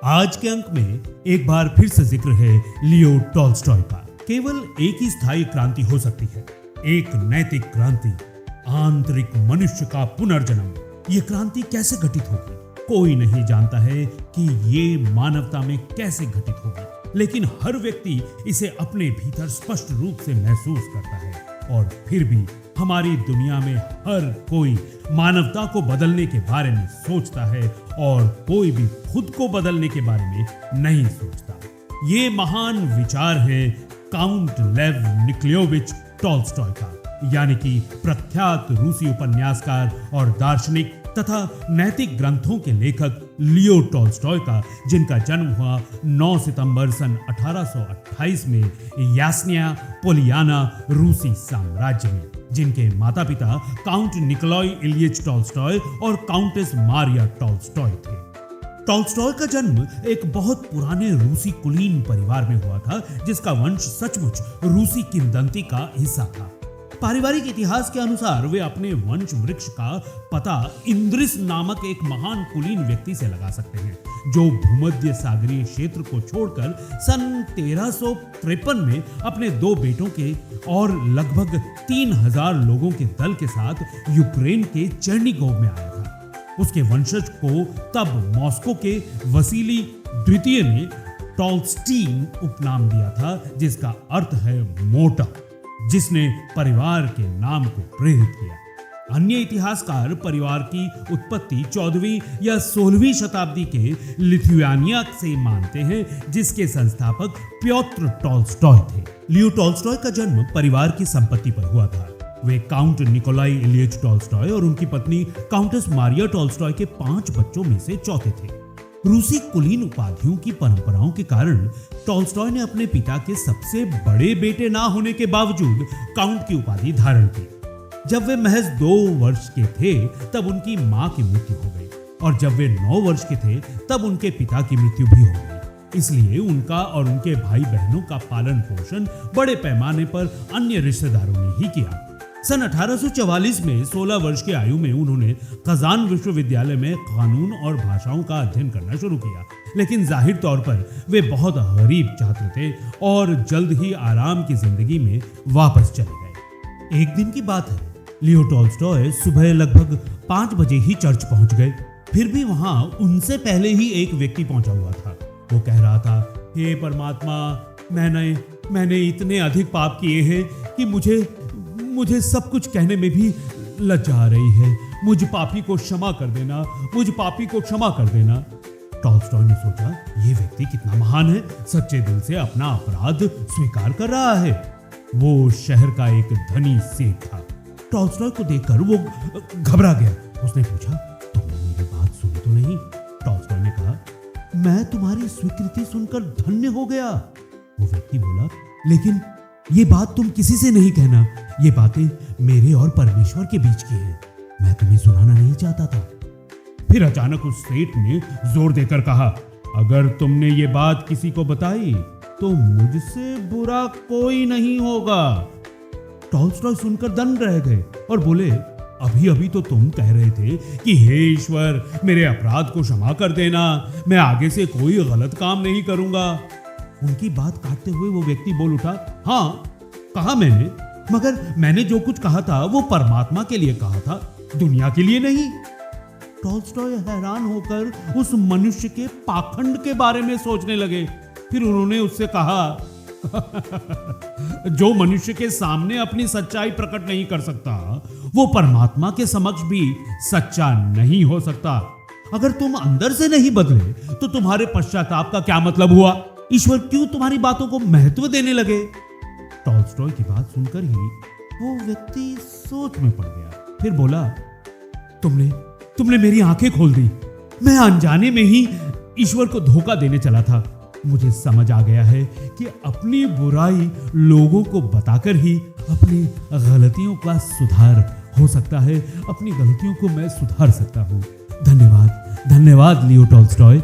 आज के अंक में एक बार फिर से जिक्र है लियो टॉल्स्टॉय का। केवल एक ही स्थायी क्रांति हो सकती है, एक नैतिक क्रांति, आंतरिक मनुष्य का पुनर्जन्म। ये क्रांति कैसे घटित होगी कोई नहीं जानता है कि ये मानवता में कैसे घटित होगी, लेकिन हर व्यक्ति इसे अपने भीतर स्पष्ट रूप से महसूस करता है। और फिर भी हमारी दुनिया में हर कोई मानवता को बदलने के बारे में सोचता है और कोई भी खुद को बदलने के बारे में नहीं सोचता। ये महान विचार है काउंट लेव निकोलाइविच टॉल्स्टॉय का, यानी कि प्रख्यात रूसी उपन्यासकार और दार्शनिक तथा नैतिक ग्रंथों के लेखक लियो टॉल्स्टॉय का, जिनका जन्म हुआ 9 सितंबर सन 1828 में यास्निया पोलियाना रूसी साम्राज्य में, जिनके माता पिता काउंट निकोलाई इलियच टॉल्स्टॉय और काउंटेस मारिया टॉल्स्टॉय थे। टॉल्स्टॉय का जन्म एक बहुत पुराने रूसी कुलीन परिवार में हुआ था, जिसका वंश सचमुच रूसी किंवदंती का हिस्सा था। पारिवारिक इतिहास के अनुसार वे अपने वंश वृक्ष का पता इंद्रिस नामक एक महान कुलीन व्यक्ति से लगा सकते हैं, जो भूमध्य सागरीय क्षेत्र को छोड़कर सन 1353 में अपने 2 बेटों के और लगभग 3000 लोगों के दल के साथ यूक्रेन के चेर्निगोव में आया था। उसके वंशज को तब मॉस्को के वसीली द्वितीय ने टॉल्स्टीन उपनाम दिया था, जिसका अर्थ है मोटा, जिसने परिवार के नाम को प्रेरित किया। अन्य इतिहासकार परिवार की उत्पत्ति 14वीं या 16वीं शताब्दी के लिथुआनिया से मानते हैं, जिसके संस्थापक प्योत्र टॉल्स्टॉय थे। लियो टॉल्स्टॉय का जन्म परिवार की संपत्ति पर हुआ था। वे काउंट निकोलाई इलियच टॉल्स्टॉय और उनकी पत्नी काउंटेस मारिया टॉल्स्टॉय के 5 बच्चों में से चौथे थे। रूसी कुलीन उपाधियों की परंपराओं के कारण टॉल्स्टॉय ने अपने पिता के सबसे बड़े बेटे ना होने के बावजूद काउंट की उपाधि धारण की। जब वे महज 2 वर्ष के थे तब उनकी मां की मृत्यु हो गई, और जब वे 9 वर्ष के थे तब उनके पिता की मृत्यु भी हो गई। इसलिए उनका और उनके भाई बहनों का पालन पोषण बड़े पैमाने पर अन्य रिश्तेदारों ने ही किया। सन 1844 में 16 वर्ष की आयु में उन्होंने कजान विश्वविद्यालय में कानून और भाषाओं का अध्ययन करना शुरू किया, लेकिन जाहिर तौर पर वे बहुत गरीब छात्र थे और जल्द ही आराम की जिंदगी में वापस चले गए। एक दिन की बात है, लियो टॉल्स्टॉय सुबह लगभग 5 बजे ही चर्च पहुंच गए। फिर भी वहां उनसे पहले ही एक व्यक्ति पहुंचा हुआ था। वो कह रहा था, हे परमात्मा, मैंने इतने अधिक पाप किए हैं कि मुझे सब कुछ कहने में भी लज्जा आ रही है। मुझ पापी को क्षमा कर देना, मुझ पापी को क्षमा कर देना। टॉल्स्टॉय ने सोचा, ये व्यक्ति कितना महान है, सच्चे दिल से अपना अपराध स्वीकार कर रहा है। वो शहर का एक धनी सेठ था। टॉल्स्टॉय को देखकर वो घबरा गया। उसने पूछा, तुमने मेरी बात सुनी तो नहीं? टॉल्स्टॉय ने कहा, मैं तुम्हारी स्वीकृति सुनकर धन्य हो गया। वो व्यक्ति बोला, लेकिन ये बात तुम किसी से नहीं कहना। ये बातें मेरे और परमेश्वर के बीच की है। मैं तुम्हें सुनाना नहीं चाहता था। फिर अचानक उस सेठ ने जोर देकर कहा, अगर तुमने ये बात किसी को बताई तो मुझसे बुरा कोई नहीं होगा। टॉल्स्टॉय सुनकर दंग रह गए और बोले, अभी तो तुम कह रहे थे कि हे ईश्वर, मेरे अपराध को क्षमा कर देना, मैं आगे से कोई गलत काम नहीं करूंगा। उनकी बात काटते हुए वो व्यक्ति बोल उठा, हाँ कहा मैंने, मगर मैंने जो कुछ कहा था वो परमात्मा के लिए कहा था, दुनिया के लिए नहीं। टॉल्स्टॉय हैरान होकर उस मनुष्य के पाखंड के बारे में सोचने लगे। फिर उन्होंने उससे कहा, जो मनुष्य के सामने अपनी सच्चाई प्रकट नहीं कर सकता, वो परमात्मा के समक्ष भी सच्चा नहीं हो सकता। अगर तुम अंदर से नहीं बदले तो तुम्हारे पश्चाताप का क्या मतलब हुआ? ईश्वर क्यों तुम्हारी बातों को महत्व देने लगे? टॉल्स्टॉय की बात सुनकर ही वो व्यक्ति सोच में पड़ गया। फिर बोला, तुमने मेरी आंखें खोल दी। मैं अनजाने में ही ईश्वर को धोखा देने चला था। मुझे समझ आ गया है कि अपनी बुराई लोगों को बताकर ही अपनी गलतियों का सुधार हो सकता है। अपनी गलतियों को मैं सुधार सकता हूँ। धन्यवाद लियो टॉल्स्टॉय।